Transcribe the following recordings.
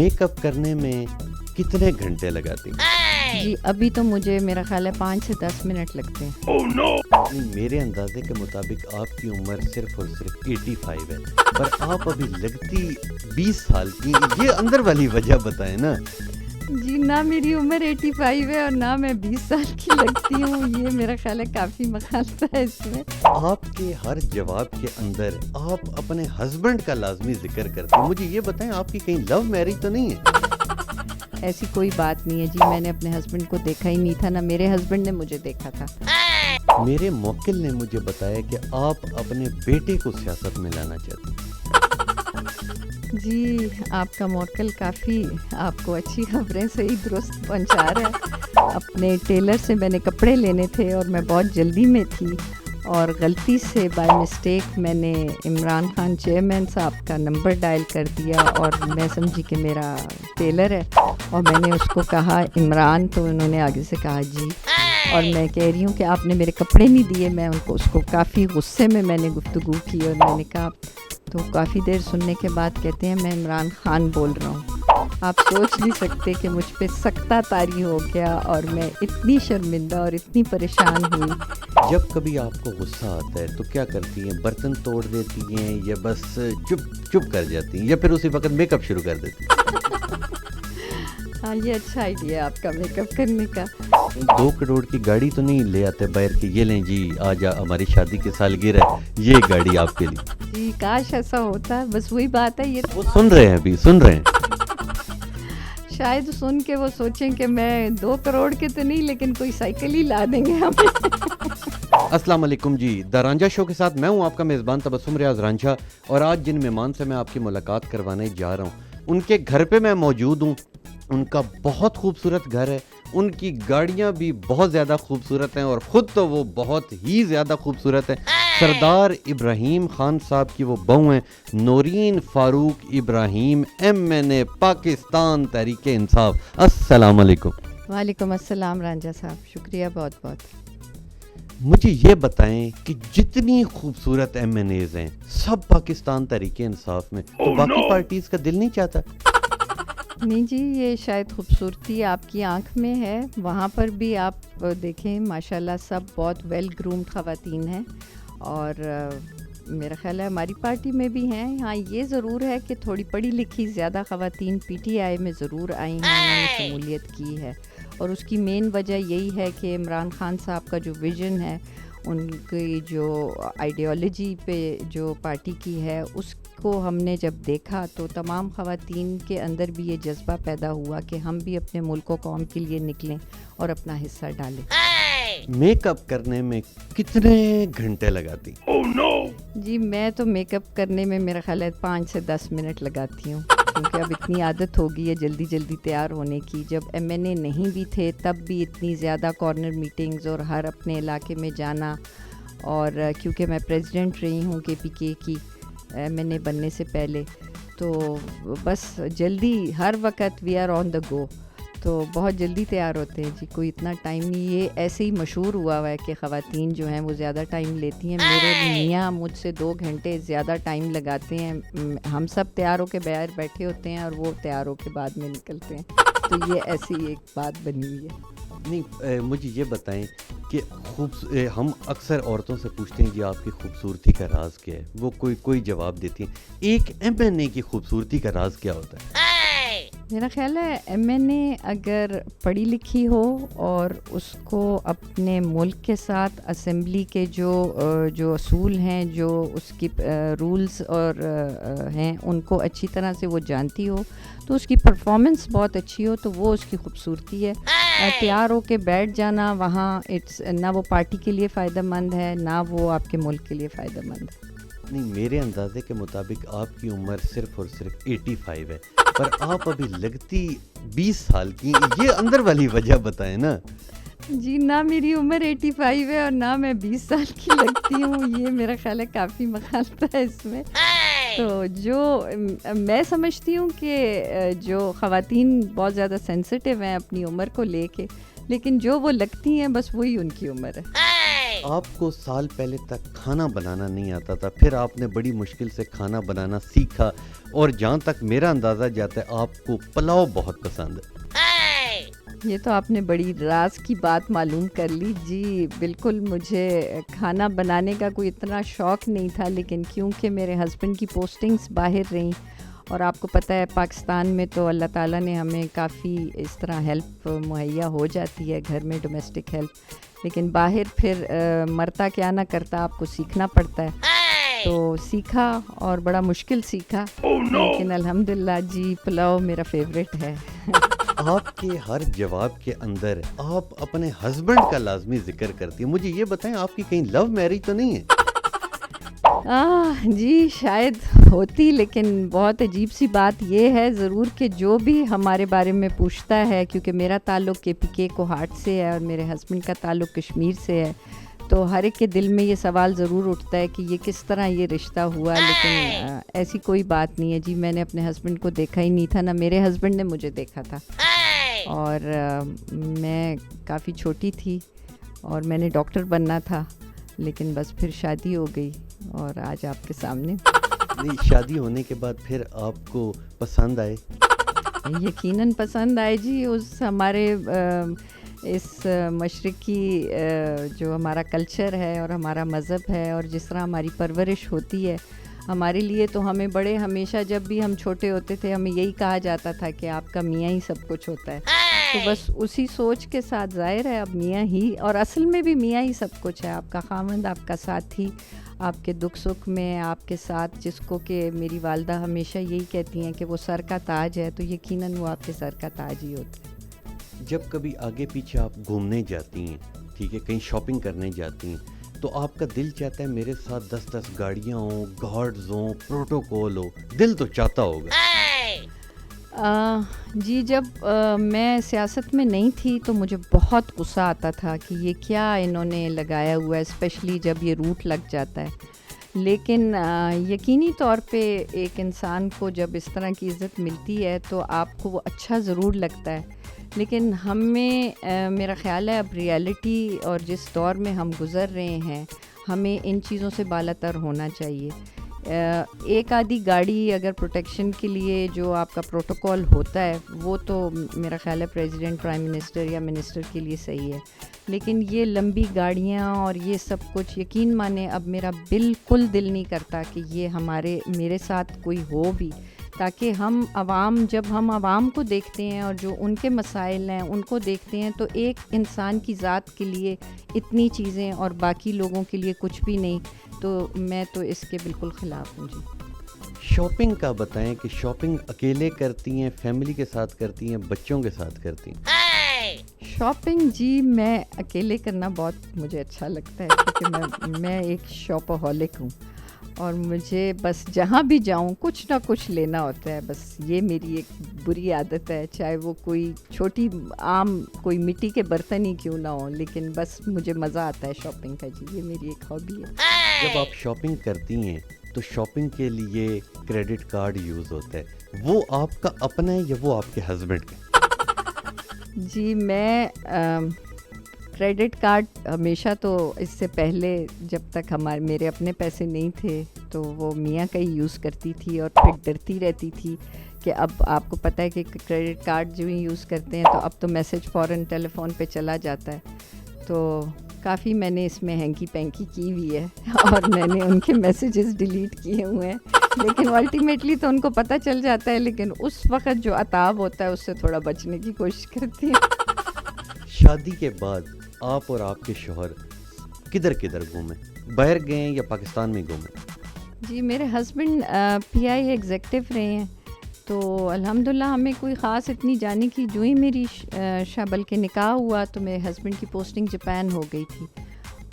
Make up کرنے میں کتنے گھنٹے لگاتی ہیں؟ جی ابھی تو مجھے میرا خیال ہے 5 سے 10 منٹ لگتے ہیں. میرے اندازے کے مطابق آپ کی عمر صرف اور صرف 85 ہے، پر آپ ابھی لگتی 20 سال کی. یہ اندر والی وجہ بتائیں نا. جی نہ میری عمر 85 ہے اور نہ میں 20 سال کی لگتی ہوں. یہ میرا خیال ہے کافی مخالفت ہے اس میں. آپ کے ہر جواب کے اندر آپ اپنے ہسبینڈ کا لازمی ذکر کرتے ہیں. مجھے یہ بتائیں آپ کی کہیں لو میرج تو نہیں ہے؟ ایسی کوئی بات نہیں ہے جی. میں نے اپنے ہسبینڈ کو دیکھا ہی نہیں تھا، نہ میرے ہسبینڈ نے مجھے دیکھا تھا. میرے موکل نے مجھے بتایا کہ آپ اپنے بیٹے کو سیاست میں لانا چاہتے ہیں. جی آپ کا موکل کافی آپ کو اچھی خبریں صحیح درست پہنچا رہا ہے. اپنے ٹیلر سے میں نے کپڑے لینے تھے اور میں بہت جلدی میں تھی اور غلطی سے بائی مسٹیک میں نے عمران خان چیئرمین صاحب کا نمبر ڈائل کر دیا اور میں سمجھی کہ میرا ٹیلر ہے اور میں نے اس کو کہا عمران، تو انہوں نے آگے سے کہا جی. اور میں کہہ رہی ہوں کہ آپ نے میرے کپڑے نہیں دیے. میں ان کو اس کو کافی غصے میں نے گفتگو کی اور میں نے کہا، تو کافی دیر سننے کے بعد کہتے ہیں میں عمران خان بول رہا ہوں. آپ سوچ نہیں سکتے کہ مجھ پہ سکتہ طاری ہو گیا اور میں اتنی شرمندہ اور اتنی پریشان ہوئی. جب کبھی آپ کو غصہ آتا ہے تو کیا کرتی ہیں؟ برتن توڑ دیتی ہیں یا بس چپ کر جاتی ہیں یا پھر اسی وقت میک اپ شروع کر دیتی ہیں؟ ہاں یہ اچھا آئیڈیا ہے آپ کا میک اپ کرنے کا. 2 کروڑ کی گاڑی تو نہیں لے آتے باہر کہ یہ لیں جی آج ہماری شادی کی سالگرہ ہے، یہ گاڑی آپ کے لیے. جی کاش ایسا ہوتا ہے. بس وہی بات ہے. یہ وہ سن رہے ہیں، ابھی سن رہے ہیں. شاید سن کے وہ سوچیں کہ میں 2 کروڑ کے تو نہیں لیکن کوئی سائیکل ہی لا دیں گے ہمیں. السلام علیکم جی. دا رانجھا شو کے ساتھ میں ہوں آپ کا میزبان تبسم ریاض رانجھا، اور آج جن مہمان سے میں آپ کی ملاقات کروانے جا رہا ہوں ان کے گھر پہ میں موجود ہوں. ان کا بہت خوبصورت گھر ہے، ان کی گاڑیاں بھی بہت زیادہ خوبصورت ہیں اور خود تو وہ بہت ہی زیادہ خوبصورت ہیں. سردار ابراہیم خان صاحب کی وہ بہو ہیں نورین فاروق ابراہیم، MNA پاکستان تحریک انصاف. السلام علیکم. وعلیکم السلام رانجھا صاحب، شکریہ بہت بہت. مجھے یہ بتائیں کہ جتنی خوبصورت MNAs ہیں سب پاکستان تحریک انصاف میں، تو باقی پارٹیز کا دل نہیں چاہتا؟ نہیں جی، یہ شاید خوبصورتی آپ کی آنکھ میں ہے. وہاں پر بھی آپ دیکھیں ماشاءاللہ سب بہت ویل گرومڈ خواتین ہیں اور میرا خیال ہے ہماری پارٹی میں بھی ہیں. ہاں یہ ضرور ہے کہ تھوڑی پڑھی لکھی زیادہ خواتین PTI میں ضرور آئی ہیں، انہوں نے شمولیت کی ہے اور اس کی مین وجہ یہی ہے کہ عمران خان صاحب کا جو ویژن ہے، ان کی جو آئیڈیالوجی پہ جو پارٹی کی ہے، اس کو ہم نے جب دیکھا تو تمام خواتین کے اندر بھی یہ جذبہ پیدا ہوا کہ ہم بھی اپنے ملک و قوم کے لیے نکلیں اور اپنا حصہ ڈالیں. میک اپ کرنے میں کتنے گھنٹے لگاتی؟ جی میں تو میک اپ کرنے میں میرا خیال ہے 5 سے 10 منٹ لگاتی ہوں، کیونکہ اب اتنی عادت ہو گئی ہے جلدی جلدی تیار ہونے کی. جب MNA نہیں بھی تھے تب بھی اتنی زیادہ کارنر میٹنگز اور ہر اپنے علاقے میں جانا، اور کیونکہ میں پریزیڈنٹ رہی ہوں KPK کی MNA بننے سے پہلے، تو بس جلدی ہر وقت وی آر آن دا گو، تو بہت جلدی تیار ہوتے ہیں جی. کوئی اتنا ٹائم نہیں. یہ ایسے ہی مشہور ہوا ہے کہ خواتین جو ہیں وہ زیادہ ٹائم لیتی ہیں. میرے میاں مجھ سے 2 گھنٹے زیادہ ٹائم لگاتے ہیں. ہم سب تیار ہو کے باہر بیٹھے ہوتے ہیں اور وہ تیار ہو کے بعد میں نکلتے ہیں. تو یہ ایسی ایک بات بنی ہوئی ہے. نہیں مجھے یہ بتائیں کہ ہم اکثر عورتوں سے پوچھتے ہیں جی آپ کی خوبصورتی کا راز کیا ہے، وہ کوئی جواب دیتی ہیں. ایک MNA کی خوبصورتی کا راز کیا ہوتا ہے؟ میرا خیال ہے MNA اگر پڑھی لکھی ہو اور اس کو اپنے ملک کے ساتھ اسمبلی کے جو اصول ہیں، جو اس کی رولز اور ہیں، ان کو اچھی طرح سے وہ جانتی ہو، تو اس کی پرفارمنس بہت اچھی ہو، تو وہ اس کی خوبصورتی ہے. تیار ہو کے بیٹھ جانا وہاں نہ وہ پارٹی کے لیے فائدہ مند ہے نہ وہ آپ کے ملک کے لیے فائدہ مند ہے. نہیں میرے اندازے کے مطابق آپ کی عمر صرف اور صرف 85 ہے، پر آپ ابھی لگتی 20 سال کی. یہ اندر والی وجہ بتائیں نا. جی نہ میری عمر 85 ہے اور نہ میں 20 سال کی لگتی ہوں. یہ میرا خیال ہے کافی مخالفت ہے اس میں. تو جو میں سمجھتی ہوں کہ جو خواتین بہت زیادہ سینسٹیو ہیں اپنی عمر کو لے کے، لیکن جو وہ لگتی ہیں بس وہی ان کی عمر ہے. آپ کو سال پہلے تک کھانا بنانا نہیں آتا تھا، پھر آپ نے بڑی مشکل سے کھانا بنانا سیکھا، اور جہاں تک میرا اندازہ جاتا ہے آپ کو پلاؤ بہت پسند ہے۔ یہ تو آپ نے بڑی راز کی بات معلوم کر لی جی۔ بالکل مجھے کھانا بنانے کا کوئی اتنا شوق نہیں تھا، لیکن کیونکہ میرے ہسبینڈ کی پوسٹنگز باہر رہیں، اور آپ کو پتہ ہے پاکستان میں تو اللہ تعالیٰ نے ہمیں کافی اس طرح ہیلپ مہیا ہو جاتی ہے گھر میں، ڈومیسٹک ہیلپ، لیکن باہر پھر مرتا کیا نہ کرتا، آپ کو سیکھنا پڑتا ہے۔ تو سیکھا اور بڑا مشکل سیکھا، لیکن الحمدللہ جی پلاؤ میرا فیوریٹ ہے۔ آپ کے ہر جواب کے اندر آپ اپنے ہسبینڈ کا لازمی ذکر کرتی ہیں، مجھے یہ بتائیں آپ کی کہیں لو میرج تو نہیں ہے؟ جی شاید ہوتی، لیکن بہت عجیب سی بات یہ ہے ضرور کہ جو بھی ہمارے بارے میں پوچھتا ہے، کیونکہ میرا تعلق کے پی کے کوہاٹ سے ہے اور میرے ہسبینڈ کا تعلق کشمیر سے ہے، تو ہر ایک کے دل میں یہ سوال ضرور اٹھتا ہے کہ یہ کس طرح یہ رشتہ ہوا، لیکن ایسی کوئی بات نہیں ہے جی۔ میں نے اپنے ہسبینڈ کو دیکھا ہی نہیں تھا، نہ میرے ہسبینڈ نے مجھے دیکھا تھا، اور میں کافی چھوٹی تھی اور میں نے ڈاکٹر بننا تھا، لیکن بس پھر شادی ہو گئی اور آج آپ کے سامنے۔ نہیں، شادی ہونے کے بعد پھر آپ کو پسند آئے؟ یقیناً پسند آئے جی۔ اس ہمارے اس مشرقی جو ہمارا کلچر ہے اور ہمارا مذہب ہے اور جس طرح ہماری پرورش ہوتی ہے، ہمارے لیے تو ہمیں بڑے ہمیشہ جب بھی ہم چھوٹے ہوتے تھے ہمیں یہی کہا جاتا تھا کہ آپ کا میاں ہی سب کچھ ہوتا ہے، تو بس اسی سوچ کے ساتھ ظاہر ہے اب میاں ہی، اور اصل میں بھی میاں ہی سب کچھ ہے، آپ کا خاوند، آپ کا ساتھی، آپ کے دکھ سکھ میں آپ کے ساتھ، جس کو کہ میری والدہ ہمیشہ یہی کہتی ہیں کہ وہ سر کا تاج ہے، تو یقیناً وہ آپ کے سر کا تاج ہی ہوتا ہے۔ جب کبھی آگے پیچھے آپ گھومنے جاتی ہیں، ٹھیک ہے، کہیں شاپنگ کرنے جاتی ہیں، تو آپ کا دل چاہتا ہے میرے ساتھ 10 گاڑیاں ہوں، گارڈز ہوں، پروٹوکول ہو، دل تو چاہتا ہوگا؟ جی جب میں سیاست میں نہیں تھی تو مجھے بہت غصہ آتا تھا کہ یہ کیا انہوں نے لگایا ہوا ہے، اسپیشلی جب یہ روٹ لگ جاتا ہے، لیکن یقینی طور پہ ایک انسان کو جب اس طرح کی عزت ملتی ہے تو آپ کو وہ اچھا ضرور لگتا ہے، لیکن ہمیں میرا خیال ہے اب ریئلٹی اور جس دور میں ہم گزر رہے ہیں ہمیں ان چیزوں سے بالاتر ہونا چاہیے۔ ایک آدھی گاڑی اگر پروٹیکشن کے لیے جو آپ کا پروٹوکول ہوتا ہے وہ تو میرا خیال ہے پریزیڈنٹ، پرائم منسٹر یا منسٹر کے لیے صحیح ہے، لیکن یہ لمبی گاڑیاں اور یہ سب کچھ یقین مانیں اب میرا بالکل دل نہیں کرتا کہ یہ میرے ساتھ کوئی ہو بھی، تاکہ ہم عوام، جب ہم عوام کو دیکھتے ہیں اور جو ان کے مسائل ہیں ان کو دیکھتے ہیں تو ایک انسان کی ذات کے لیے اتنی چیزیں اور باقی لوگوں کے لیے کچھ بھی نہیں، تو میں تو اس کے بالکل خلاف ہوں جی۔ شاپنگ کا بتائیں کہ شاپنگ اکیلے کرتی ہیں، فیملی کے ساتھ کرتی ہیں، بچوں کے ساتھ کرتی ہیں؟ شاپنگ جی میں اکیلے کرنا بہت مجھے اچھا لگتا ہے، کیونکہ میں ایک شاپہولک ہوں اور مجھے بس جہاں بھی جاؤں کچھ نہ کچھ لینا ہوتا ہے، بس یہ میری ایک بری عادت ہے، چاہے وہ کوئی چھوٹی عام کوئی مٹی کے برتن ہی کیوں نہ ہوں، لیکن بس مجھے مزہ آتا ہے شاپنگ کا جی، یہ میری ایک ہابی ہے۔ جب آپ شاپنگ کرتی ہیں تو شاپنگ کے لیے کریڈٹ کارڈ یوز ہوتا ہے، وہ آپ کا اپنا ہے یا وہ آپ کے ہسبینڈ کا؟ جی میں کریڈٹ کارڈ ہمیشہ، تو اس سے پہلے جب تک میرے اپنے پیسے نہیں تھے تو وہ میاں کا ہی یوز کرتی تھی، اور پھر ڈرتی رہتی تھی کہ اب آپ کو پتہ ہے کہ کریڈٹ کارڈ جو ہی یوز کرتے ہیں تو اب تو میسج فوراً ٹیلی فون پہ چلا جاتا ہے، تو کافی میں نے اس میں ہینکی پینکی کی ہوئی ہے اور میں نے ان کے میسیجز ڈیلیٹ کیے ہوئے ہیں، لیکن الٹیمیٹلی تو ان کو پتہ چل جاتا ہے، لیکن اس وقت جو عتاب ہوتا ہے اس سے تھوڑا بچنے کی کوشش کرتی ہے۔ شادی کے بعد آپ اور آپ کے شوہر کدھر کدھر گھومیں؟ باہر گئے یا پاکستان میں گھومیں؟ جی میرے ہسبینڈ پی آئی ایگزیکٹو رہے ہیں، تو الحمدللہ ہمیں کوئی خاص اتنی جانے کی، جو ہی میری بلکہ نکاح ہوا تو میرے ہسبینڈ کی پوسٹنگ جاپان ہو گئی تھی،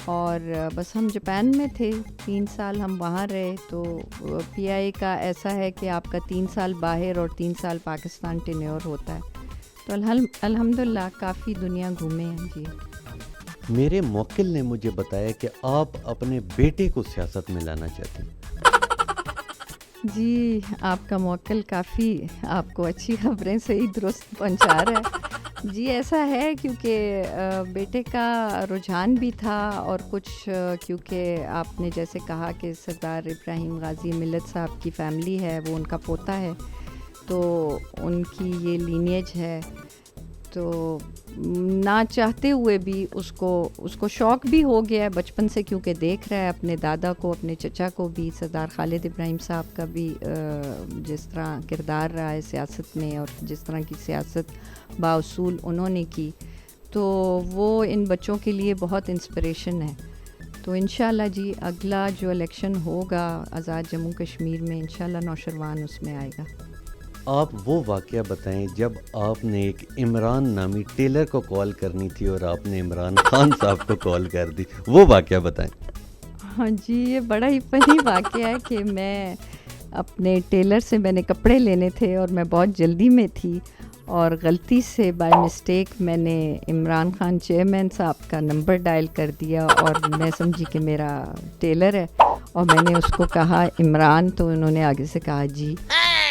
اور بس ہم جاپان میں تھے، 3 سال ہم وہاں رہے، تو پی آئی کا ایسا ہے کہ آپ کا 3 سال باہر اور 3 سال پاکستان ٹینیور ہوتا ہے، تو الحمدللہ کافی دنیا گھومے ہیں جی۔ میرے موکل نے مجھے بتایا کہ آپ اپنے بیٹے کو سیاست میں لانا چاہتے ہیں۔ جی آپ کا موکل کافی آپ کو اچھی خبریں صحیح درست پہنچا رہا ہے، جی ایسا ہے کیونکہ بیٹے کا رجحان بھی تھا اور کچھ کیونکہ آپ نے جیسے کہا کہ سردار ابراہیم غازی ملت صاحب کی فیملی ہے، وہ ان کا پوتا ہے، تو ان کی یہ لینیج ہے، تو نہ چاہتے ہوئے بھی اس کو شوق بھی ہو گیا ہے بچپن سے، کیونکہ دیکھ رہا ہے اپنے دادا کو، اپنے چچا کو بھی، سردار خالد ابراہیم صاحب کا بھی جس طرح کردار رہا ہے سیاست میں اور جس طرح کی سیاست باصول انہوں نے کی، تو وہ ان بچوں کے لیے بہت انسپریشن ہے. تو انشاءاللہ جی اگلا جو الیکشن ہوگا آزاد جموں کشمیر میں، انشاءاللہ نوشروان اس میں آئے گا. آپ وہ واقعہ بتائیں جب آپ نے ایک عمران نامی ٹیلر کو کال کرنی تھی اور آپ نے عمران خان صاحب کو کال کر دی، وہ واقعہ بتائیں. ہاں جی، یہ بڑا ہی فنی واقعہ ہے کہ میں اپنے ٹیلر سے میں نے کپڑے لینے تھے اور میں بہت جلدی میں تھی، اور غلطی سے بائی مسٹیک میں نے عمران خان چیئرمین صاحب کا نمبر ڈائل کر دیا، اور میں سمجھی کہ میرا ٹیلر ہے، اور میں نے اس کو کہا عمران، تو انہوں نے آگے سے کہا جی،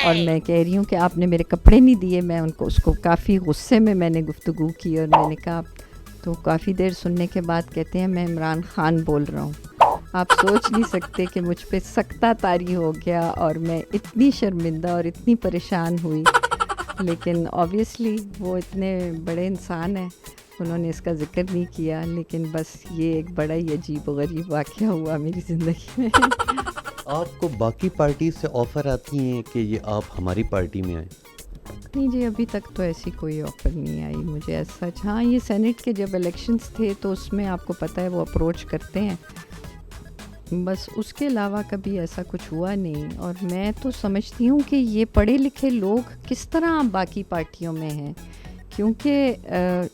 اور میں کہہ رہی ہوں کہ آپ نے میرے کپڑے نہیں دیے. میں ان کو اس کو کافی غصے میں نے گفتگو کی، اور میں نے کہا، تو کافی دیر سننے کے بعد کہتے ہیں میں عمران خان بول رہا ہوں. آپ سوچ نہیں سکتے کہ مجھ پہ سختہ طاری ہو گیا، اور میں اتنی شرمندہ اور اتنی پریشان ہوئی. لیکن آبویسلی وہ اتنے بڑے انسان ہیں، انہوں نے اس کا ذکر نہیں کیا، لیکن بس یہ ایک بڑا ہی عجیب و غریب واقعہ ہوا میری زندگی میں. آپ کو باقی پارٹیز سے آفر آتی ہیں کہ یہ آپ ہماری پارٹی میں آئیں؟ نہیں جی، ابھی تک تو ایسی کوئی آفر نہیں آئی مجھے ایز سچ. ہاں، یہ سینٹ کے جب الیکشنز تھے تو اس میں آپ کو پتہ ہے وہ اپروچ کرتے ہیں، بس اس کے علاوہ کبھی ایسا کچھ ہوا نہیں. اور میں تو سمجھتی ہوں کہ یہ پڑھے لکھے لوگ کس طرح باقی پارٹیوں میں ہیں، کیونکہ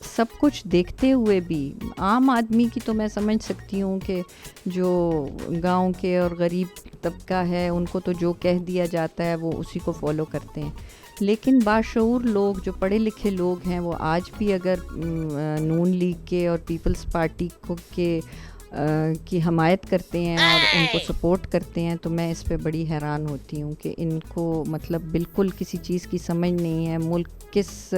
سب کچھ دیکھتے ہوئے بھی عام آدمی کی تو میں سمجھ سکتی ہوں کہ جو گاؤں کے اور غریب طبقہ ہے ان کو تو جو کہہ دیا جاتا ہے وہ اسی کو فالو کرتے ہیں، لیکن باشعور لوگ جو پڑھے لکھے لوگ ہیں وہ آج بھی اگر نون لیگ کے اور پیپلز پارٹی کو کی حمایت کرتے ہیں اور ان کو سپورٹ کرتے ہیں، تو میں اس پہ بڑی حیران ہوتی ہوں کہ ان کو مطلب بالکل کسی چیز کی سمجھ نہیں ہے، ملک کس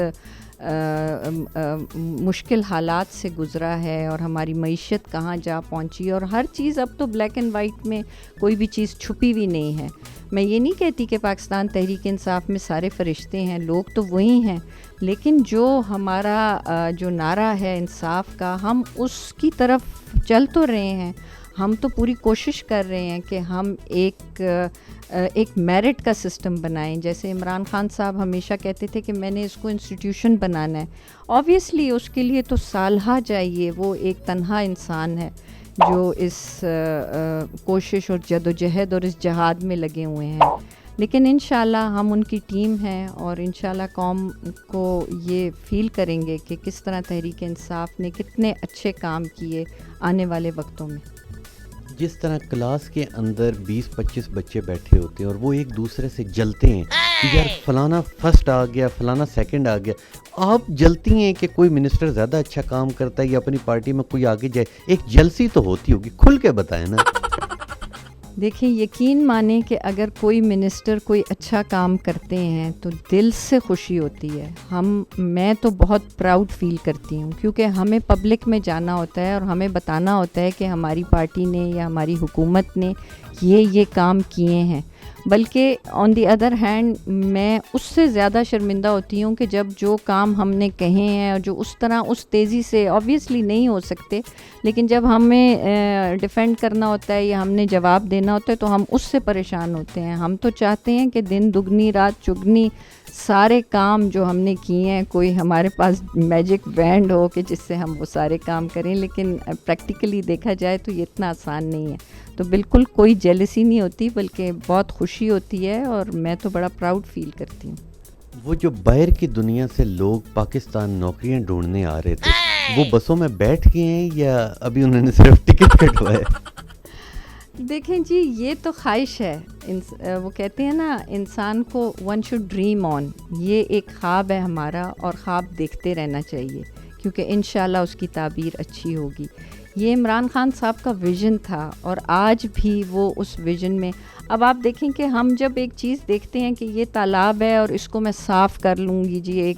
مشکل حالات سے گزرا ہے اور ہماری معیشت کہاں جا پہنچی، اور ہر چیز اب تو بلیک اینڈ وائٹ میں کوئی بھی چیز چھپی ہوئی نہیں ہے. میں یہ نہیں کہتی کہ پاکستان تحریک انصاف میں سارے فرشتے ہیں، لوگ تو وہی ہیں، لیکن جو ہمارا جو نعرہ ہے انصاف کا، ہم اس کی طرف چل تو رہے ہیں. ہم تو پوری کوشش کر رہے ہیں کہ ہم ایک میرٹ کا سسٹم بنائیں. جیسے عمران خان صاحب ہمیشہ کہتے تھے کہ میں نے اس کو انسٹیٹیوشن بنانا ہے. آبویسلی اس کے لیے تو سالہ چاہیے، وہ ایک تنہا انسان ہے جو اس کوشش اور جد و جہد اور اس جہاد میں لگے ہوئے ہیں. لیکن انشاءاللہ ہم ان کی ٹیم ہیں، اور انشاءاللہ قوم کو یہ فیل کریں گے کہ کس طرح تحریک انصاف نے کتنے اچھے کام کیے آنے والے وقتوں میں. جس طرح کلاس کے اندر 20-25 بچے بیٹھے ہوتے ہیں اور وہ ایک دوسرے سے جلتے ہیں کہ یار فلانا فرسٹ آ گیا، فلانا سیکنڈ آ گیا، آپ جلتی ہیں کہ کوئی منسٹر زیادہ اچھا کام کرتا ہے یا اپنی پارٹی میں کوئی آگے جائے؟ ایک جلسی تو ہوتی ہوگی، کھل کے بتائیں نا. دیکھیں، یقین مانیں کہ اگر کوئی منسٹر کوئی اچھا کام کرتے ہیں تو دل سے خوشی ہوتی ہے. میں تو بہت پراؤڈ فیل کرتی ہوں، کیونکہ ہمیں پبلک میں جانا ہوتا ہے اور ہمیں بتانا ہوتا ہے کہ ہماری پارٹی نے یا ہماری حکومت نے یہ کام کیے ہیں. بلکہ آن دی ادر ہینڈ میں اس سے زیادہ شرمندہ ہوتی ہوں کہ جب جو کام ہم نے کہے ہیں اور جو اس طرح اس تیزی سے آبویسلی نہیں ہو سکتے، لیکن جب ہمیں ڈیفینڈ کرنا ہوتا ہے یا ہم نے جواب دینا ہوتا ہے تو ہم اس سے پریشان ہوتے ہیں. ہم تو چاہتے ہیں کہ دن دگنی رات چگنی سارے کام جو ہم نے کیے ہیں، کوئی ہمارے پاس میجک بینڈ ہو کہ جس سے ہم وہ سارے کام کریں، لیکن پریکٹیکلی دیکھا جائے تو یہ اتنا آسان نہیں ہے. تو بالکل کوئی جیلسی نہیں ہوتی، بلکہ بہت خوشی ہوتی ہے، اور میں تو بڑا پراؤڈ فیل کرتی ہوں. وہ جو باہر کی دنیا سے لوگ پاکستان نوکریاں ڈھونڈنے آ رہے تھے، وہ بسوں میں بیٹھ گئے ہیں یا ابھی انہوں نے صرف ٹکٹ کٹوایا؟ دیکھیں جی، یہ تو خواہش ہے. وہ کہتے ہیں نا، انسان کو ون شوڈ ڈریم آن. یہ ایک خواب ہے ہمارا، اور خواب دیکھتے رہنا چاہیے، کیونکہ انشاءاللہ اس کی تعبیر اچھی ہوگی. یہ عمران خان صاحب کا ویژن تھا، اور آج بھی وہ اس ویژن میں. اب آپ دیکھیں کہ ہم جب ایک چیز دیکھتے ہیں کہ یہ تالاب ہے اور اس کو میں صاف کر لوں گی جی، ایک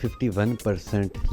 51%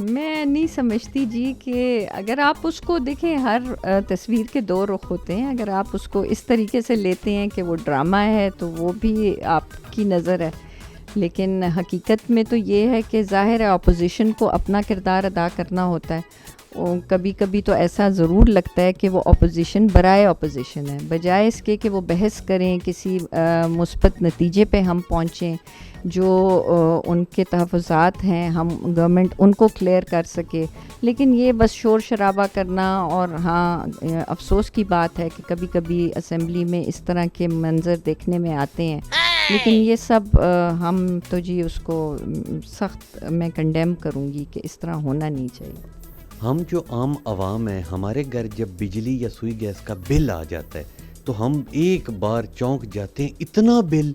میں نہیں سمجھتی جی کہ اگر آپ اس کو دیکھیں، ہر تصویر کے دو رخ ہوتے ہیں. اگر آپ اس کو اس طریقے سے لیتے ہیں کہ وہ ڈرامہ ہے تو وہ بھی آپ کی نظر ہے، لیکن حقیقت میں تو یہ ہے کہ ظاہر ہے اپوزیشن کو اپنا کردار ادا کرنا ہوتا ہے. کبھی کبھی تو ایسا ضرور لگتا ہے کہ وہ اپوزیشن برائے اپوزیشن ہے، بجائے اس کے کہ وہ بحث کریں، کسی مثبت نتیجے پہ ہم پہنچیں، جو ان کے تحفظات ہیں ہم گورنمنٹ ان کو کلیئر کر سکے. لیکن یہ بس شور شرابہ کرنا، اور ہاں افسوس کی بات ہے کہ کبھی کبھی اسمبلی میں اس طرح کے منظر دیکھنے میں آتے ہیں، لیکن یہ سب ہم تو جی اس کو سخت میں کنڈیم کروں گی کہ اس طرح ہونا نہیں چاہیے. ہم جو عام عوام ہیں، ہمارے گھر جب بجلی یا سوئی گیس کا بل آ جاتا ہے تو ہم ایک بار چونک جاتے ہیں، اتنا بل.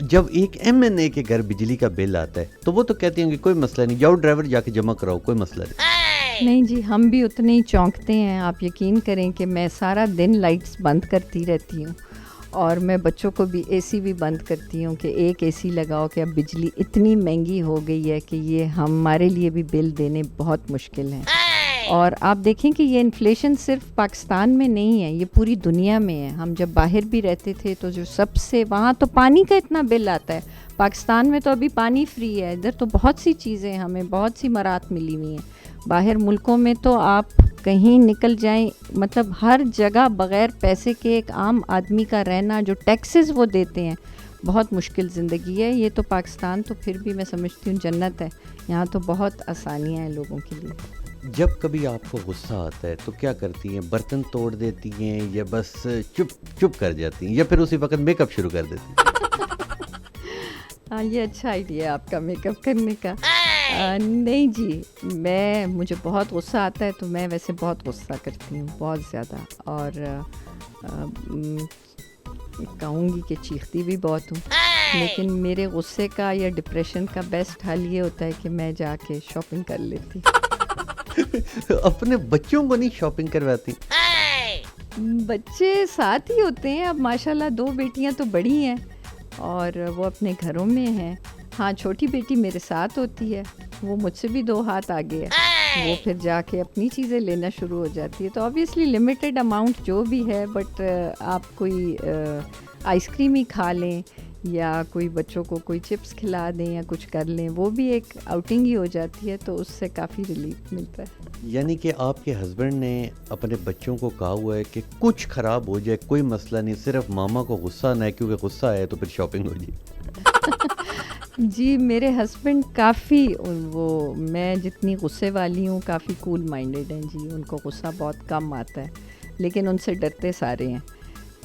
جب ایک ایم این اے کے گھر بجلی کا بل آتا ہے تو وہ تو کہتے ہیں کہ کوئی مسئلہ نہیں، جاؤ ڈرائیور جا کے جمع کراؤ، کوئی مسئلہ نہیں. نہیں جی، ہم بھی اتنے ہی چونکتے ہیں. آپ یقین کریں کہ میں سارا دن لائٹس بند کرتی رہتی ہوں، اور میں بچوں کو بھی اے سی بھی بند کرتی ہوں کہ ایک اے سی لگاؤ کہ اب بجلی اتنی مہنگی ہو گئی ہے کہ یہ ہمارے لیے بھی بل دینے بہت مشکل ہیں. اور آپ دیکھیں کہ یہ انفلیشن صرف پاکستان میں نہیں ہے، یہ پوری دنیا میں ہے. ہم جب باہر بھی رہتے تھے تو جو سب سے وہاں تو پانی کا اتنا بل آتا ہے، پاکستان میں تو ابھی پانی فری ہے. ادھر تو بہت سی چیزیں ہمیں بہت سی مراحت ملی ہوئی ہیں. باہر ملکوں میں تو آپ کہیں نکل جائیں، مطلب ہر جگہ بغیر پیسے کے ایک عام آدمی کا رہنا، جو ٹیکسز وہ دیتے ہیں، بہت مشکل زندگی ہے. یہ تو پاکستان تو پھر بھی میں سمجھتی ہوں جنت ہے، یہاں تو بہت آسانیاں ہیں لوگوں کے لیے. جب کبھی آپ کو غصہ آتا ہے تو کیا کرتی ہیں؟ برتن توڑ دیتی ہیں یا بس چپ کر جاتی ہیں، یا پھر اسی وقت میک اپ شروع کر دیتی ہیں؟ ہاں، یہ اچھا آئیڈیا ہے آپ کا میک اپ کرنے کا. نہیں جی، مجھے بہت غصہ آتا ہے تو میں ویسے بہت غصہ کرتی ہوں، بہت زیادہ، اور کہوں گی کہ چیختی بھی بہت ہوں. لیکن میرے غصے کا یا ڈپریشن کا بیسٹ حل یہ ہوتا ہے کہ میں جا کے شاپنگ کر لیتی. اپنے بچوں کو نہیں شاپنگ کرواتی؟ بچے ساتھ ہی ہوتے ہیں. اب ماشاءاللہ 2 بیٹیاں تو بڑی ہیں اور وہ اپنے گھروں میں ہیں. ہاں، چھوٹی بیٹی میرے ساتھ ہوتی ہے، وہ مجھ سے بھی 2 ہاتھ آگے ہے، وہ پھر جا کے اپنی چیزیں لینا شروع ہو جاتی ہے. تو آبویسلی لمیٹڈ اماؤنٹ جو بھی ہے، بٹ آپ کوئی آئس کریم ہی کھا لیں یا کوئی بچوں کو کوئی چپس کھلا دیں یا کچھ کر لیں، وہ بھی ایک آؤٹنگ ہی ہو جاتی ہے، تو اس سے کافی ریلیف ملتا ہے. یعنی کہ آپ کے ہسبینڈ نے اپنے بچوں کو کہا ہوا ہے کہ کچھ خراب ہو جائے کوئی مسئلہ نہیں، صرف ماما کو غصہ نہ ہے، کیونکہ غصہ آئے تو پھر شاپنگ ہو جائے. جی، میرے ہسبینڈ کافی میں جتنی غصے والی ہوں کافی کول مائنڈیڈ ہیں جی. ان کو غصہ بہت کم آتا ہے، لیکن ان سے ڈرتے سارے ہیں.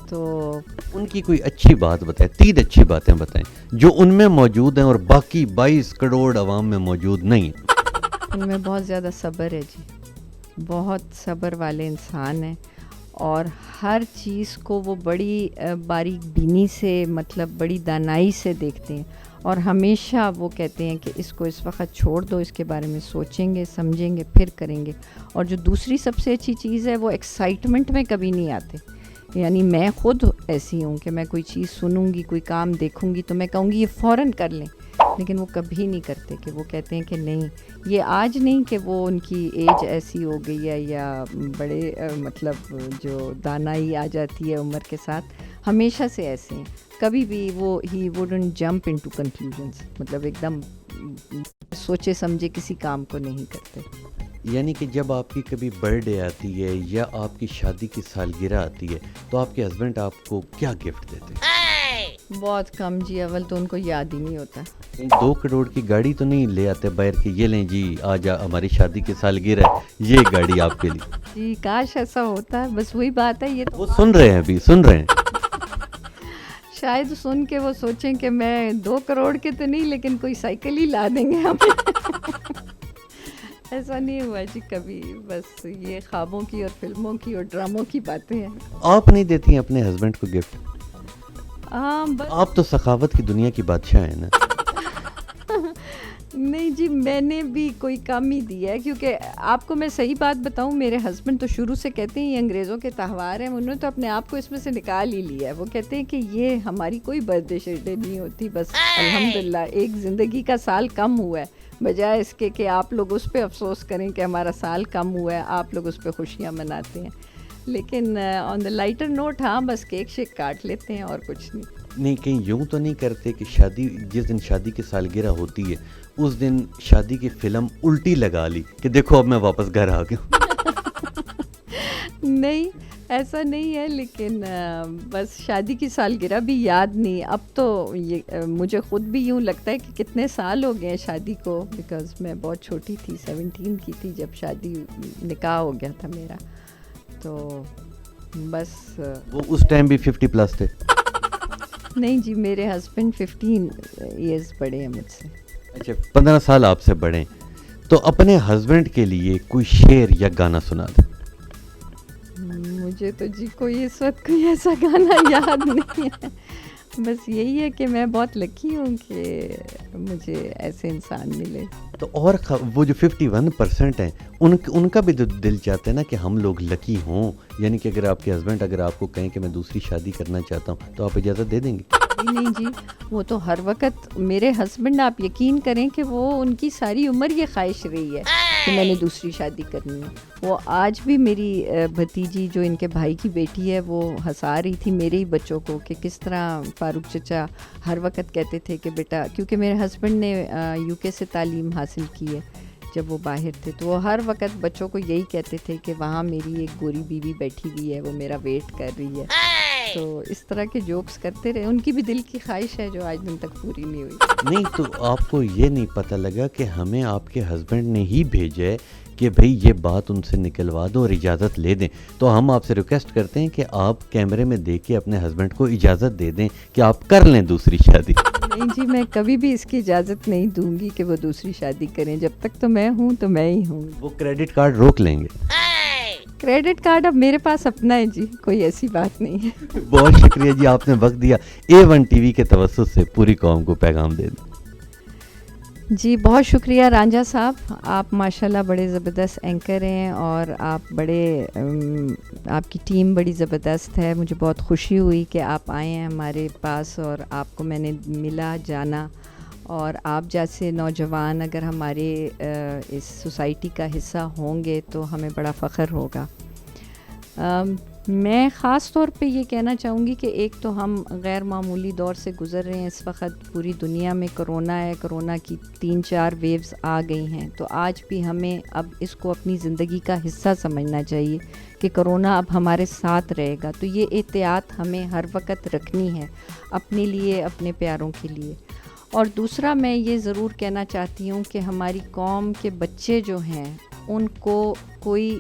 تو ان کی کوئی اچھی بات بتائیں، 3 اچھی باتیں بتائیں جو ان میں موجود ہیں اور باقی 22 کروڑ عوام میں موجود نہیں. ان میں بہت زیادہ صبر ہے جی، بہت صبر والے انسان ہیں، اور ہر چیز کو وہ بڑی باریک بینی سے، مطلب بڑی دانائی سے دیکھتے ہیں، اور ہمیشہ وہ کہتے ہیں کہ اس کو اس وقت چھوڑ دو، اس کے بارے میں سوچیں گے، سمجھیں گے، پھر کریں گے. اور جو دوسری سب سے اچھی چیز ہے، وہ ایکسائٹمنٹ میں کبھی نہیں آتے. یعنی میں خود ایسی ہوں کہ میں کوئی چیز سنوں گی، کوئی کام دیکھوں گی تو میں کہوں گی یہ فوراً کر لیں، لیکن وہ کبھی نہیں کرتے. کہ وہ کہتے ہیں کہ نہیں، یہ آج نہیں کہ وہ ان کی ایج ایسی ہو گئی ہے یا بڑے مطلب جو دانائی آ جاتی ہے عمر کے ساتھ، ہمیشہ سے ایسے ہیں. کبھی بھی وہ ہی ووڈنٹ جمپ انٹو کنکلوژنس، مطلب ایک دم سوچے سمجھے کسی کام کو نہیں کرتے. یعنی کہ جب آپ کی کبھی برتھ ڈے آتی ہے یا آپ کی شادی کی سالگرہ آتی ہے تو آپ کے ہسبینڈ آپ کو کیا گفٹ دیتے ہیں؟ بہت کم جی، اول تو ان کو یاد ہی نہیں ہوتا. 2 کروڑ کی گاڑی تو نہیں لے آتے باہر کے، یہ لیں جی آج ہماری شادی کی سالگرہ ہے، یہ گاڑی آپ کے لیے. جی کاش ایسا ہوتا ہے، بس وہی بات ہے. یہ تو وہ سن رہے ہیں، ابھی سن رہے ہیں. شاید سن کے وہ سوچیں کہ میں 2 کروڑ کے تو نہیں، لیکن کوئی سائیکل ہی لا دیں گے ہمیں. ایسا نہیں ہوا جی کبھی، بس یہ خوابوں کی اور فلموں کی اور ڈراموں کی باتیں ہیں. آپ نہیں دیتی ہیں اپنے ہسبینڈ کو گفٹ؟ ہاں بس آپ تو سخاوت کی دنیا کی بادشاہ ہیں نا. نہیں جی میں نے بھی کوئی کم ہی دیا ہے، کیونکہ آپ کو میں صحیح بات بتاؤں، میرے ہسبینڈ تو شروع سے کہتے ہیں یہ انگریزوں کے تہوار ہیں، انہوں نے تو اپنے آپ کو اس میں سے نکال ہی لیا ہے. وہ کہتے ہیں کہ یہ ہماری کوئی برتھ ڈے شرٹ ڈے نہیں ہوتی، بس الحمدللہ ایک زندگی کا سال کم ہوا ہے، بجائے اس کے کہ آپ لوگ اس پہ افسوس کریں کہ ہمارا سال کم ہوا ہے، آپ لوگ اس پہ خوشیاں مناتے ہیں. لیکن آن دا لائٹر نوٹ ہاں بس کیک شیک کاٹ لیتے ہیں اور کچھ نہیں. نہیں کہیں یوں تو نہیں کرتے کہ شادی جس دن شادی کی سالگرہ ہوتی ہے اس دن شادی کی فلم الٹی لگا لی کہ دیکھو اب میں واپس گھر آ گیا ہوں؟ نہیں ایسا نہیں ہے، لیکن بس شادی کی سالگرہ بھی یاد نہیں. اب تو یہ مجھے خود بھی یوں لگتا ہے کہ کتنے سال ہو گئے ہیں شادی کو، بیکاز میں بہت چھوٹی تھی، 17 کی تھی جب شادی نکاح ہو گیا تھا میرا. تو بس وہ اس ٹائم بھی 50 پلس تھے؟ نہیں جی میرے ہسبینڈ 15 ایئرز بڑے ہیں مجھ سے. اچھا 15 سال آپ سے بڑے ہیں، تو اپنے ہسبینڈ کے لیے کوئی شعر یا گانا سنا دیں. مجھے تو جی کوئی اس وقت کوئی ایسا گانا یاد نہیں ہے، بس یہی ہے کہ میں بہت لکی ہوں کہ مجھے ایسے انسان ملے. تو اور وہ جو 51% ہیں ان کا بھی دل چاہتا ہے نا کہ ہم لوگ لکی ہوں، یعنی کہ اگر آپ کے ہسبینڈ اگر آپ کو کہیں کہ میں دوسری شادی کرنا چاہتا ہوں تو آپ اجازت دے دیں گے؟ نہیں جی وہ تو ہر وقت میرے ہسبینڈ، آپ یقین کریں کہ وہ ان کی ساری عمر یہ خواہش رہی ہے کہ میں نے دوسری شادی کرنی ہے. وہ آج بھی میری بھتیجی جو ان کے بھائی کی بیٹی ہے وہ ہنسا رہی تھی میرے ہی بچوں کو کہ کس طرح فاروق چچا ہر وقت کہتے تھے کہ بیٹا، کیونکہ میرے ہسبینڈ نے UK سے تعلیم حاصل کی ہے جب وہ باہر تھے، تو وہ ہر وقت بچوں کو یہی کہتے تھے کہ وہاں میری ایک گوری بیوی بیٹھی ہوئی ہے، وہ میرا ویٹ کر رہی ہے. تو اس طرح کے جوکس کرتے رہے. ان کی بھی دل کی خواہش ہے جو آج دن تک پوری نہیں ہوئی. نہیں تو آپ کو یہ نہیں پتہ لگا کہ ہمیں آپ کے ہسبینڈ نے ہی بھیجا ہے کہ بھئی یہ بات ان سے نکلوا دو اور اجازت لے دیں، تو ہم آپ سے ریکویسٹ کرتے ہیں کہ آپ کیمرے میں دیکھ کے اپنے ہسبینڈ کو اجازت دے دیں کہ آپ کر لیں دوسری شادی. نہیں جی میں کبھی بھی اس کی اجازت نہیں دوں گی کہ وہ دوسری شادی کریں. جب تک تو میں ہوں تو میں ہی ہوں. وہ کریڈٹ کارڈ روک لیں گے. کریڈٹ کارڈ اب میرے پاس اپنا ہے جی، کوئی ایسی بات نہیں ہے. بہت شکریہ جی آپ نے وقت دیا. A1 TV کے توسط سے پوری قوم کو پیغام دے دیں. جی بہت شکریہ رانجھا صاحب، آپ ماشاءاللہ بڑے زبردست اینکر ہیں اور آپ آپ کی ٹیم بڑی زبردست ہے. مجھے بہت خوشی ہوئی کہ آپ آئے ہیں ہمارے پاس اور آپ کو میں نے ملا جانا، اور آپ جیسے نوجوان اگر ہمارے اس سوسائٹی کا حصہ ہوں گے تو ہمیں بڑا فخر ہوگا. میں خاص طور پہ یہ کہنا چاہوں گی کہ ایک تو ہم غیر معمولی دور سے گزر رہے ہیں. اس وقت پوری دنیا میں کرونا ہے، کرونا کی 3-4 ویوز آ گئی ہیں، تو آج بھی ہمیں اب اس کو اپنی زندگی کا حصہ سمجھنا چاہیے کہ کرونا اب ہمارے ساتھ رہے گا. تو یہ احتیاط ہمیں ہر وقت رکھنی ہے اپنے لیے، اپنے پیاروں کے لیے. اور دوسرا میں یہ ضرور کہنا چاہتی ہوں کہ ہماری قوم کے بچے جو ہیں ان کو کوئی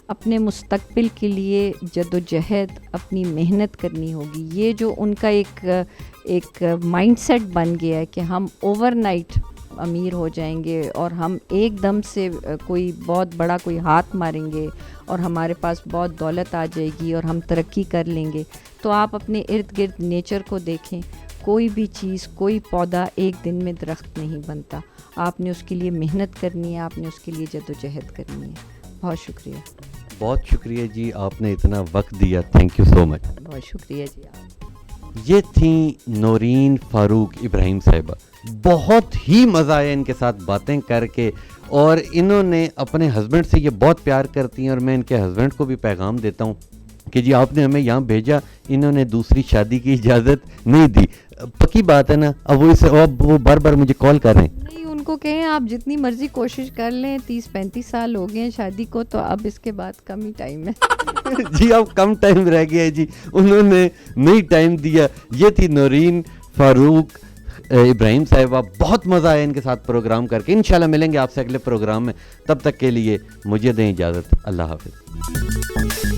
اپنے مستقبل کے لیے جد و جہد، اپنی محنت کرنی ہوگی. یہ جو ان کا ایک مائنڈ سیٹ بن گیا ہے کہ ہم اوور نائٹ امیر ہو جائیں گے اور ہم ایک دم سے کوئی بہت بڑا کوئی ہاتھ ماریں گے اور ہمارے پاس بہت دولت آ جائے گی اور ہم ترقی کر لیں گے. تو آپ اپنے ارد گرد نیچر کو دیکھیں، کوئی بھی چیز، کوئی پودا ایک دن میں درخت نہیں بنتا. آپ نے اس کے لیے محنت کرنی ہے، آپ نے اس کے لیے جد و جہد کرنی ہے. بہت شکریہ. بہت شکریہ جی آپ نے اتنا وقت دیا. تھینک یو سو مچ. بہت شکریہ جی. یہ تھیں نورین فاروق ابراہیم صاحبہ. بہت ہی مزہ آیا ان کے ساتھ باتیں کر کے، اور انہوں نے اپنے ہسبینڈ سے یہ بہت پیار کرتی ہیں، اور میں ان کے ہسبینڈ کو بھی پیغام دیتا ہوں کہ جی آپ نے ہمیں یہاں بھیجا، انہوں نے دوسری شادی کی اجازت نہیں دی. پکی بات ہے نا. اب وہ بار بار مجھے کال کر رہے ہیں. نہیں ان کو کہیں آپ جتنی مرضی کوشش کر لیں، 30-35 سال ہو گئے ہیں شادی کو، تو اب اس کے بعد کم ہی ٹائم ہے. جی اب کم ٹائم رہ گیا ہے جی، انہوں نے نہیں ٹائم دیا. یہ تھی نورین فاروق ابراہیم صاحبہ. بہت مزہ آیا ان کے ساتھ پروگرام کر کے. انشاءاللہ ملیں گے آپ سے اگلے پروگرام میں. تب تک کے لیے مجھے دیں اجازت. اللہ حافظ.